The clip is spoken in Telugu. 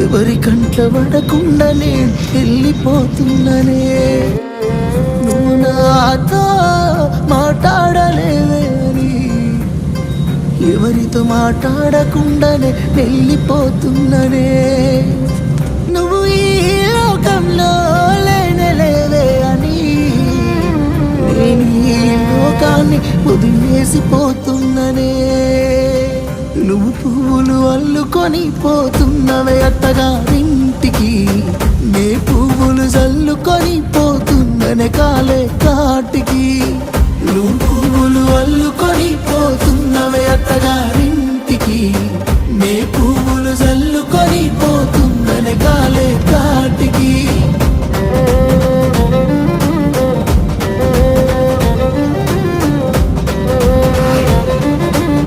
ఎవరి కంట్ల పడకుండా నేను వెళ్ళిపోతున్ననే. నువ్వు నాతో మాట్లాడలేవే అని ఎవరితో మాట్లాడకుండానే వెళ్ళిపోతున్ననే. నువ్వు ఈ లోకంలో లేనలేవే అని నేను ఈ లోకాన్ని వదిలేసిపోతున్ననే. నువ్వు పువ్వులు అల్లుకొని పోతున్నవే అత్తగారింటికి, నే పువ్వులు చల్లుకొని పోతున్ననే కాలే